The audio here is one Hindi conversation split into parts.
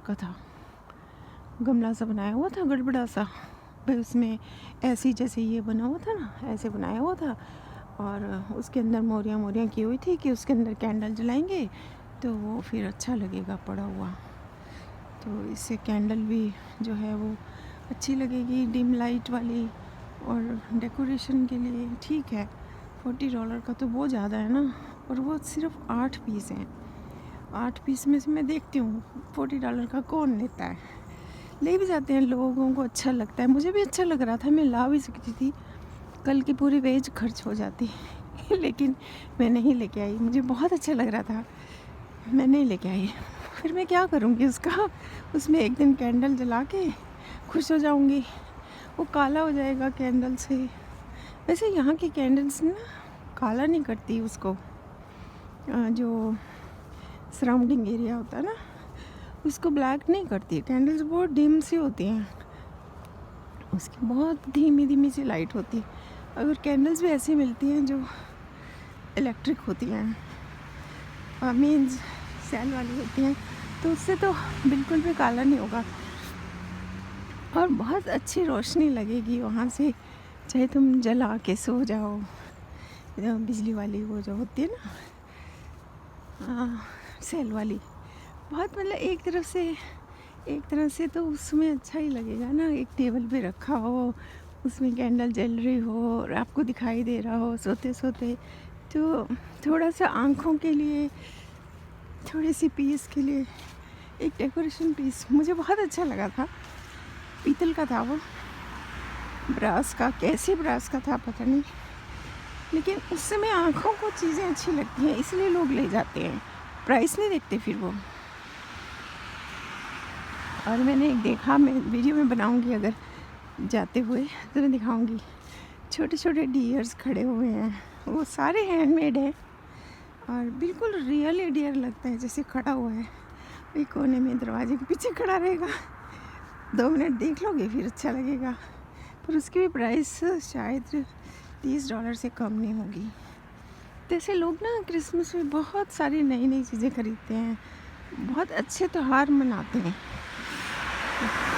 का था, गमला सा बनाया हुआ था गड़बड़ा सा, भाई उसमें ऐसी जैसे ये बना हुआ था ना, ऐसे बनाया हुआ था, और उसके अंदर मोरियाँ की हुई थी कि उसके अंदर कैंडल जलाएंगे तो वो फिर अच्छा लगेगा पड़ा हुआ। तो इससे कैंडल भी जो है वो अच्छी लगेगी, डिम लाइट वाली, और डेकोरेशन के लिए ठीक है। $40 का तो बहुत ज़्यादा है ना, और वो सिर्फ 8 पीस हैं। 8 पीस में से मैं देखती हूँ $40 का कौन लेता है, ले भी जाते हैं, लोगों को अच्छा लगता है, मुझे भी अच्छा लग रहा था, मैं ला भी सकती थी, कल की पूरी वेज खर्च हो जाती लेकिन मैं नहीं लेके आई, मुझे बहुत अच्छा लग रहा था, मैं नहीं लेके आई। फिर मैं क्या करूँगी उसका, उसमें एक दिन कैंडल जला के खुश हो जाऊँगी, वो काला हो जाएगा कैंडल से। वैसे यहाँ की कैंडल्स ना काला नहीं करती उसको, जो सराउंडिंग एरिया होता है ना उसको ब्लैक नहीं करती, कैंडल्स बहुत डिम सी होती हैं, उसकी बहुत धीमी धीमी सी लाइट होती है। अगर कैंडल्स भी ऐसी मिलती हैं जो इलेक्ट्रिक होती हैं, मीन्स सेल वाली होती हैं, तो उससे तो बिल्कुल भी काला नहीं होगा और बहुत अच्छी रोशनी लगेगी वहाँ से, चाहे तुम जला के सो जाओ। बिजली वाली वो जो होती है ना, सेल वाली, बहुत मतलब एक तरह से तो उसमें अच्छा ही लगेगा ना, एक टेबल पे रखा हो, उसमें कैंडल जल रही हो और आपको दिखाई दे रहा हो सोते सोते, तो थोड़ा सा आँखों के लिए, थोड़ी सी पीस के लिए एक डेकोरेशन पीस मुझे बहुत अच्छा लगा था। पीतल का था वो, ब्रास का, कैसे ब्रास का था पता नहीं, लेकिन उस समय आँखों को चीज़ें अच्छी लगती हैं इसलिए लोग ले जाते हैं, प्राइस नहीं देखते फिर वो। और मैंने एक देखा, मैं वीडियो में बनाऊंगी अगर जाते हुए तो मैं दिखाऊंगी, छोटे छोटे डियर्स खड़े हुए हैं, वो सारे हैंडमेड हैं और बिल्कुल रियल डियर लगता है जैसे खड़ा हुआ है, वही कोने में दरवाजे के पीछे खड़ा रहेगा, 2 मिनट देख लोगे फिर अच्छा लगेगा, पर उसकी भी प्राइस शायद $30 से कम नहीं होगी। तो ऐसे लोग ना क्रिसमस में बहुत सारी नई नई चीज़ें खरीदते हैं, बहुत अच्छे त्यौहार मनाते हैं।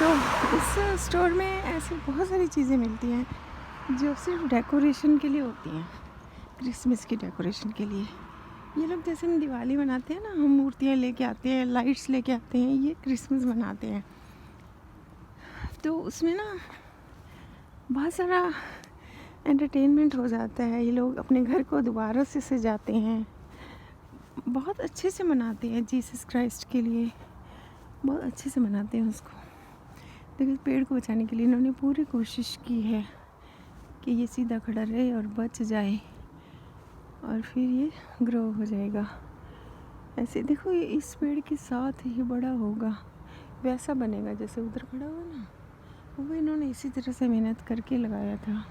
तो इस स्टोर में ऐसी बहुत सारी चीज़ें मिलती हैं जो सिर्फ डेकोरेशन के लिए होती हैं, क्रिसमस की डेकोरेशन के लिए। ये लोग जैसे हम दिवाली मनाते हैं ना, हम मूर्तियाँ लेके आते हैं, लाइट्स लेके आते हैं, ये क्रिसमस मनाते हैं। तो उसमें ना बहुत सारा एंटरटेनमेंट हो जाता है, ये लोग अपने घर को दोबारा से सजाते हैं, बहुत अच्छे से मनाते हैं जीसस क्राइस्ट के लिए, बहुत अच्छे से मनाते हैं उसको। देखिए पेड़ को बचाने के लिए इन्होंने पूरी कोशिश की है कि ये सीधा खड़ा रहे और बच जाए और फिर ये ग्रो हो जाएगा। ऐसे देखो ये इस पेड़ के साथ ये बड़ा होगा, वैसा बनेगा जैसे उधर खड़ा हुआ ना, वो इन्होंने इसी तरह से मेहनत करके लगाया था।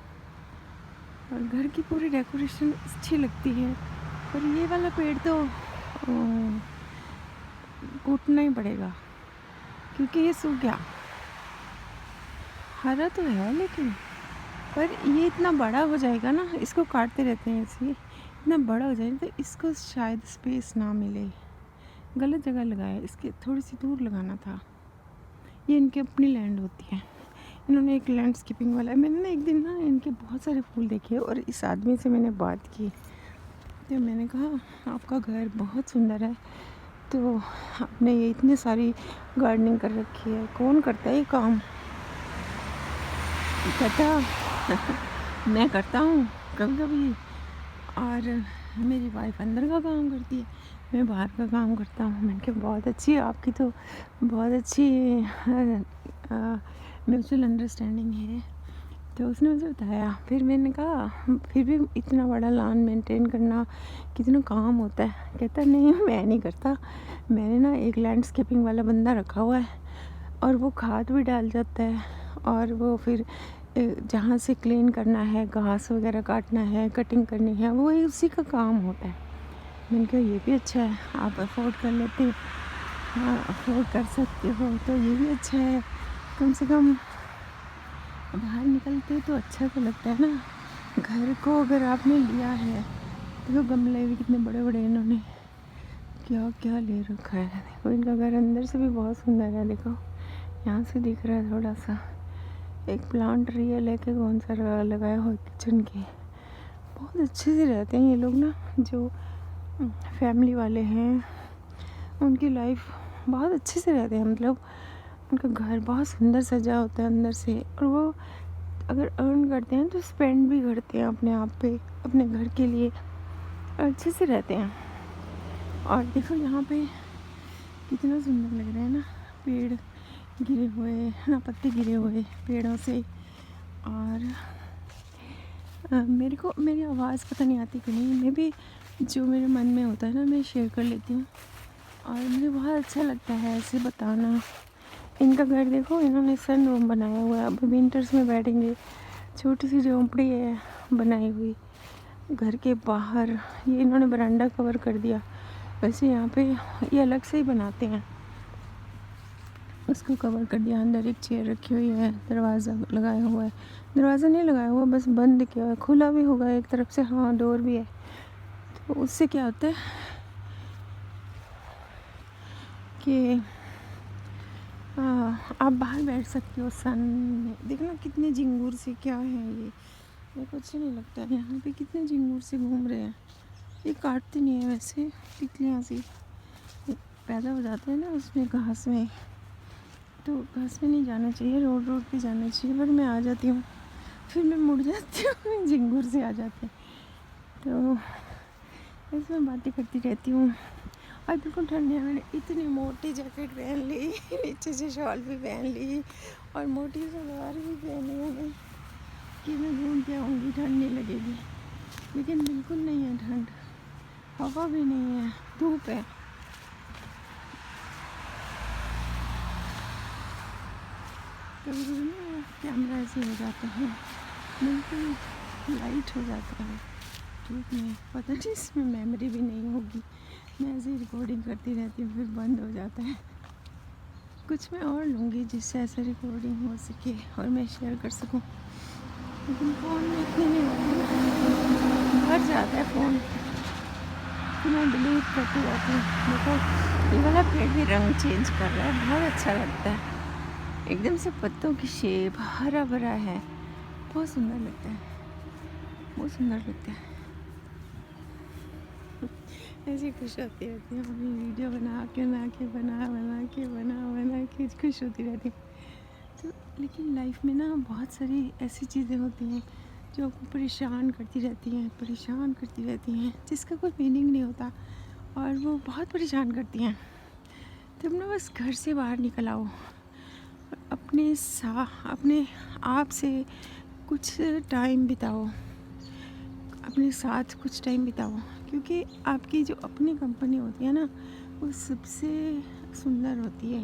और घर की पूरी डेकोरेशन अच्छी लगती है, पर ये वाला पेड़ तो कूटना ही पड़ेगा क्योंकि ये सूख गया, हरा तो है लेकिन, पर ये इतना बड़ा हो जाएगा ना, इसको काटते रहते हैं ऐसे, इतना बड़ा हो जाएगा तो इसको शायद स्पेस ना मिले, गलत जगह लगाया, इसके थोड़ी सी दूर लगाना था। ये इनकी अपनी लैंड होती है, इन्होंने एक लैंडस्केपिंग वाला, मैंने ना एक दिन ना इनके बहुत सारे फूल देखे और इस आदमी से मैंने बात की, तो मैंने कहा आपका घर बहुत सुंदर है, तो आपने ये इतनी सारी गार्डनिंग कर रखी है, कौन करता है ये काम? कहता मैं करता हूँ कभी कभी, और मेरी वाइफ अंदर का काम करती है, मैं बाहर का काम करता हूँ। मैंने कहा बहुत अच्छी है आपकी, तो बहुत अच्छी म्यूचुअल अंडरस्टैंडिंग है। तो उसने मुझे बताया, फिर मैंने कहा फिर भी इतना बड़ा लॉन मेंटेन करना कितना काम होता है? कहता नहीं मैं नहीं करता, मैंने ना एक लैंडस्केपिंग वाला बंदा रखा हुआ है और वो खाद भी डाल जाता है, और वो फिर जहाँ से क्लीन करना है, घास वगैरह काटना है, कटिंग करनी है, वो उसी का काम होता है। मैंने कहा ये भी अच्छा है, आप अफोर्ड कर लेते हो, हाँ अफोर्ड कर सकते हो तो ये भी अच्छा है, कम से कम बाहर निकलते तो अच्छा तो लगता है ना। घर को अगर आपने लिया है, तो गमले भी कितने बड़े बड़े इन्होंने क्या क्या ले रखा है। देखो इनका घर अंदर से भी बहुत सुंदर है। देखो यहाँ से दिख रहा है थोड़ा सा। एक प्लांट रियल है कि कौन सा लगाया हुआ किचन के। बहुत अच्छे से रहते हैं ये लोग ना, जो फैमिली वाले हैं उनकी लाइफ बहुत अच्छे से रहते हैं। मतलब उनका घर बहुत सुंदर सजा होता है अंदर से, और वो अगर अर्न करते हैं तो स्पेंड भी करते हैं अपने आप पे, अपने घर के लिए, अच्छे से रहते हैं। और देखो यहाँ पे कितना सुंदर लग रहा है ना, पेड़ गिरे हुए ना, पत्ते गिरे हुए पेड़ों से। और मेरे को मेरी आवाज़ पता नहीं आती कि नहीं, मैं भी जो मेरे मन में होता है ना मैं शेयर कर लेती हूँ, और मुझे बहुत अच्छा लगता है ऐसे बताना। इनका घर देखो, इन्होंने सन रूम बनाया हुआ है। अब विंटर्स में बैठेंगे। छोटी सी झोंपड़ी है बनाई हुई घर के बाहर। ये इन्होंने बरांडा कवर कर दिया। वैसे यहाँ पे ये अलग से ही बनाते हैं, उसको कवर कर दिया। अंदर एक चेयर रखी हुई है, दरवाज़ा लगाया हुआ है। दरवाज़ा नहीं लगाया हुआ, बस बंद किया हुआ है। खुला भी होगा एक तरफ से, हाँ डोर भी है। तो उससे क्या होता है कि आप बाहर बैठ सकते हो सन में। देखना कितने झिंगुर से क्या है ये, मेरे को अच्छा नहीं लगता है। यहाँ पे कितने झिंगुर से घूम रहे हैं। ये काटते नहीं है वैसे, तितलियाँ सी पैदा हो जाते हैं ना उसमें घास में, तो घास में नहीं जाना चाहिए, रोड रोड पे जाना चाहिए। पर मैं आ जाती हूँ, फिर मैं मुड़ जाती हूँ, झिंगुर से आ जाते हैं। तो इसमें बातें करती रहती हूँ। और बिल्कुल ठंड है, मैंने इतनी मोटी जैकेट पहन ली, नीचे से शॉल भी पहन ली, और मोटी सलवार भी पहनी मैंने कि मैं घूम के आऊँगी, ठंड नहीं लगेगी। लेकिन बिल्कुल नहीं है ठंड, हवा भी नहीं है, धूप है। कभी कभी ना कैमरा ऐसे हो जाता है, बिल्कुल लाइट हो जाता है धूप में। पता नहीं इसमें मेमोरी भी नहीं होगी, मैं ऐसे ही रिकॉर्डिंग करती रहती हूँ, फिर बंद हो जाता है। कुछ मैं और लूँगी जिससे ऐसे रिकॉर्डिंग हो सके और मैं शेयर कर सकूँ। लेकिन फ़ोन में इतने नहीं होते, भर जाता है फ़ोन, तो मैं डिलीट करती रहती हूँ। देखो ये वाला पेड़ भी रंग चेंज कर रहा है, बहुत अच्छा लगता है। एकदम से पत्तों की शेप हरा भरा है, बहुत सुंदर लगता है, बहुत सुंदर लगता है। ऐसी खुश होती रहती हूँ, अपनी वीडियो बना के खुश होती रहती हूँ। तो लेकिन लाइफ में ना बहुत सारी ऐसी चीज़ें होती हैं जो आपको परेशान करती रहती हैं, जिसका कोई मीनिंग नहीं होता, और वो बहुत परेशान करती हैं। तब ना बस घर से बाहर निकल आओ, अपने आप से कुछ टाइम बिताओ, अपने साथ कुछ टाइम बिताओ, क्योंकि आपकी जो अपनी कंपनी होती है ना, वो सबसे सुंदर होती है।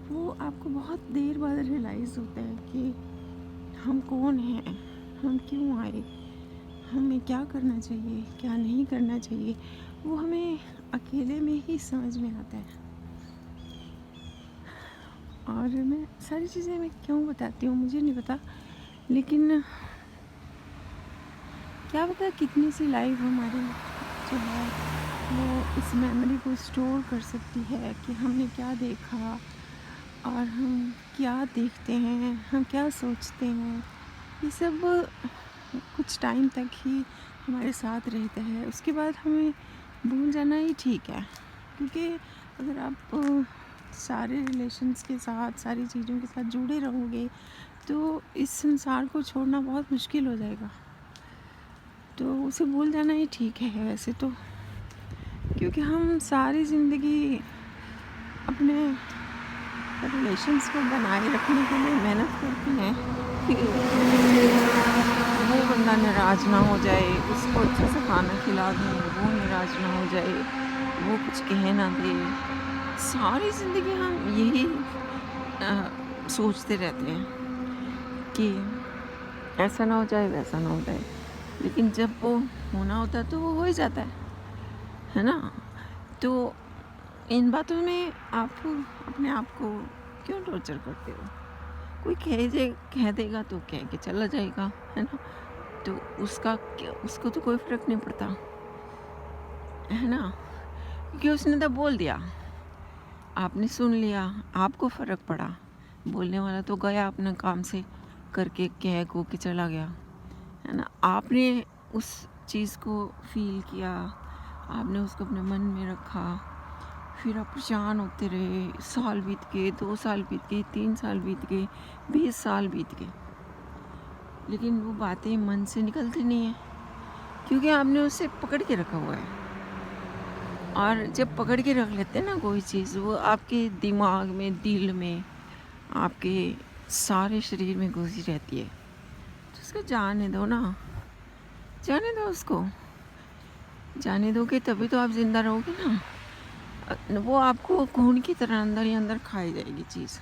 वो आपको बहुत देर बाद रियलाइज़ होता है कि हम कौन हैं, हम क्यों आए, हमें क्या करना चाहिए, क्या नहीं करना चाहिए। वो हमें अकेले में ही समझ में आता है। और मैं सारी चीज़ें मैं क्यों बताती हूँ मुझे नहीं पता, लेकिन क्या पता कितनी सी लाइफ हमारी जो है वो इस मेमोरी को स्टोर कर सकती है कि हमने क्या देखा, और हम क्या देखते हैं, हम क्या सोचते हैं। ये सब कुछ टाइम तक ही हमारे साथ रहता है, उसके बाद हमें भूल जाना ही ठीक है। क्योंकि अगर आप सारे रिलेशंस के साथ, सारी चीज़ों के साथ जुड़े रहोगे तो इस संसार को छोड़ना बहुत मुश्किल हो जाएगा। तो उसे भूल जाना ही ठीक है वैसे तो, क्योंकि हम सारी ज़िंदगी अपने रिलेशंस को बनाए रखने के लिए मेहनत करते हैं कि वो बंदा नाराज़ ना हो जाए, उसको अच्छे से खाना खिला दें, वो नाराज़ ना हो जाए, वो कुछ कह ना दे। सारी ज़िंदगी हम यही सोचते रहते हैं कि ऐसा ना हो जाए, वैसा ना हो जाए। लेकिन जब वो होना होता है तो वो हो ही जाता है ना। तो इन बातों में आप अपने आप को क्यों टॉर्चर करते हो? कोई कह देगा तो कह के चला जाएगा, है ना। तो उसका क्या, उसको तो कोई फ़र्क नहीं पड़ता, है ना। क्योंकि उसने तो बोल दिया, आपने सुन लिया, आपको फ़र्क पड़ा। बोलने वाला तो गया अपने काम से करके कह को के चला गया, है ना। आपने उस चीज़ को फ़ील किया, आपने उसको अपने मन में रखा, फिर आप परेशान होते रहे। साल बीत गए, 2 साल बीत गए, 3 साल बीत गए, 20 साल बीत गए, लेकिन वो बातें मन से निकलती नहीं है, क्योंकि आपने उसे पकड़ के रखा हुआ है। और जब पकड़ के रख लेते हैं ना कोई चीज़, वो आपके दिमाग में, दिल में, आपके सारे शरीर में घुसी रहती है। तो उसको जाने दो ना, जाने दो उसको। जाने दोगे तभी तो आप ज़िंदा रहोगे ना। वो आपको खून की तरह अंदर ही अंदर खाई जाएगी चीज़,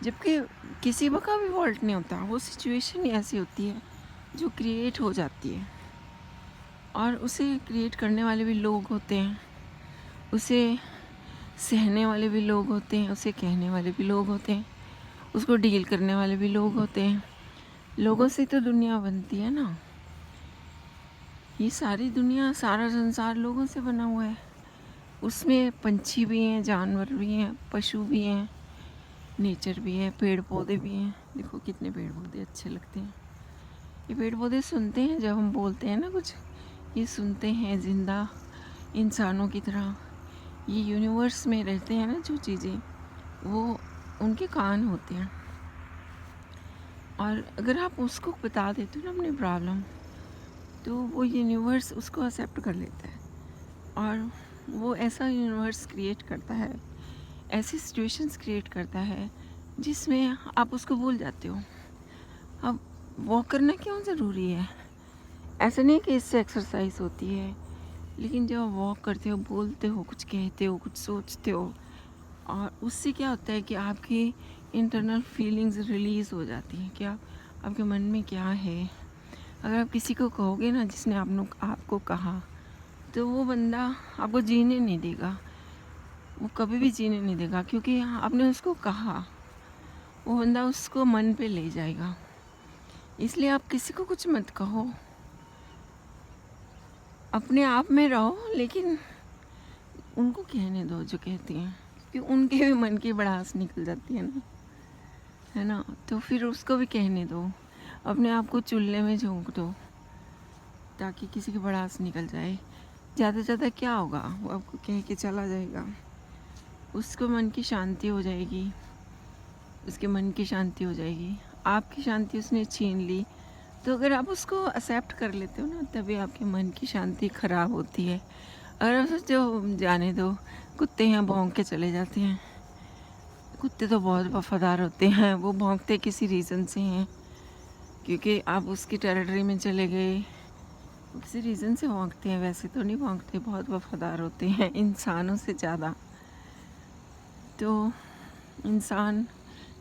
जबकि किसी का भी फॉल्ट नहीं होता। वो सिचुएशन ही ऐसी होती है जो क्रिएट हो जाती है, और उसे क्रिएट करने वाले भी लोग होते हैं, उसे सहने वाले भी लोग होते हैं, उसे कहने वाले भी लोग होते हैं, उसको डील करने वाले भी लोग होते हैं। लोगों से तो दुनिया बनती है ना। ये सारी दुनिया, सारा संसार लोगों से बना हुआ है। उसमें पंछी भी हैं, जानवर भी हैं, पशु भी हैं, नेचर भी है, पेड़ पौधे भी हैं। देखो कितने पेड़ पौधे अच्छे लगते हैं। ये पेड़ पौधे सुनते हैं जब हम बोलते हैं ना कुछ, ये सुनते हैं ज़िंदा इंसानों की तरह। ये यूनिवर्स में रहते हैं ना जो चीज़ें, वो उनके कान होते हैं। और अगर आप उसको बता देते हो ना अपनी प्रॉब्लम, तो वो यूनिवर्स उसको एक्सेप्ट कर लेता है, और वो ऐसा यूनिवर्स क्रिएट करता है, ऐसी सिचुएशंस क्रिएट करता है जिसमें आप उसको भूल जाते हो। अब वॉक करना क्यों ज़रूरी है? ऐसा नहीं कि इससे एक्सरसाइज होती है, लेकिन जब आप वॉक करते हो, बोलते हो, कुछ कहते हो, कुछ सोचते हो, और उससे क्या होता है कि आपकी इंटरनल फीलिंग्स रिलीज़ हो जाती हैं कि आपके मन में क्या है। अगर आप किसी को कहोगे ना जिसने आपको कहा, तो वो बंदा आपको जीने नहीं देगा, वो कभी भी जीने नहीं देगा, क्योंकि आपने उसको कहा। वो बंदा उसको मन पे ले जाएगा। इसलिए आप किसी को कुछ मत कहो, अपने आप में रहो, लेकिन उनको कहने दो जो कहते हैं, क्योंकि उनके भी मन की भड़ास निकल जाती है ना, है ना। तो फिर उसको भी कहने दो, अपने आप को चूल्हे में झोंक दो, ताकि किसी की भड़ास निकल जाए। ज़्यादा से ज़्यादा क्या होगा, वो आपको कह के चला जाएगा, उसको मन की शांति हो जाएगी, उसके मन की शांति हो जाएगी, आपकी शांति उसने छीन ली। तो अगर आप उसको एक्सेप्ट कर लेते हो ना, तभी आपके मन की शांति ख़राब होती है। अगर आप सोचते हो जाने दो, कुत्ते हैं भौंक के चले जाते हैं। कुत्ते तो बहुत वफादार होते हैं, वो भौंकते किसी रीज़न से हैं, क्योंकि आप उसकी टेरिटरी में चले गए, किसी रीज़न से भौंकते हैं। वैसे तो नहीं भौंकते, बहुत वफादार होते हैं इंसानों से ज़्यादा। तो इंसान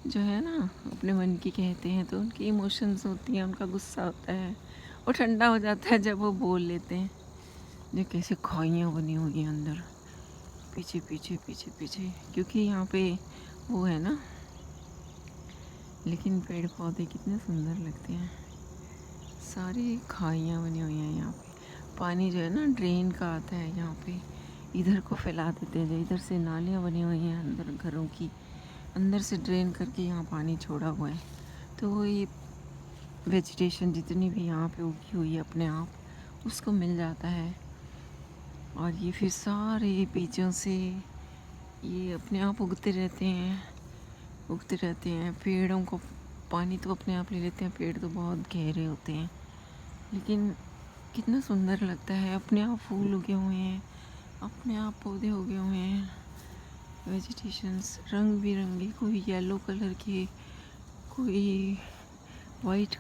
जो है ना, अपने मन की कहते हैं, तो उनकी इमोशंस होती हैं, उनका गुस्सा होता है, वो ठंडा हो जाता है जब वो बोल लेते हैं। जो कैसे खाइयाँ बनी हुई हैं अंदर, पीछे पीछे पीछे पीछे, क्योंकि यहाँ पे वो है ना। लेकिन पेड़ पौधे कितने सुंदर लगते हैं, सारी खाइयाँ बनी हुई हैं यहाँ पे। पानी जो है ना ड्रेन का आता है यहाँ पे, इधर को फैला देते हैं। इधर से नालियाँ बनी हुई हैं अंदर घरों की, अंदर से ड्रेन करके यहाँ पानी छोड़ा हुआ है। तो ये वेजिटेशन जितनी भी यहाँ पे उगी हुई है अपने आप उसको मिल जाता है, और ये फिर सारे बीजों से ये अपने आप उगते रहते हैं, उगते रहते हैं। पेड़ों को पानी तो अपने आप ले लेते हैं, पेड़ तो बहुत गहरे होते हैं, लेकिन कितना सुंदर लगता है। अपने आप फूल उगे हुए हैं, अपने आप पौधे उगे हुए हैं, वेजिटेशंस रंग बिरंगी, कोई येलो कलर के, कोई वाइट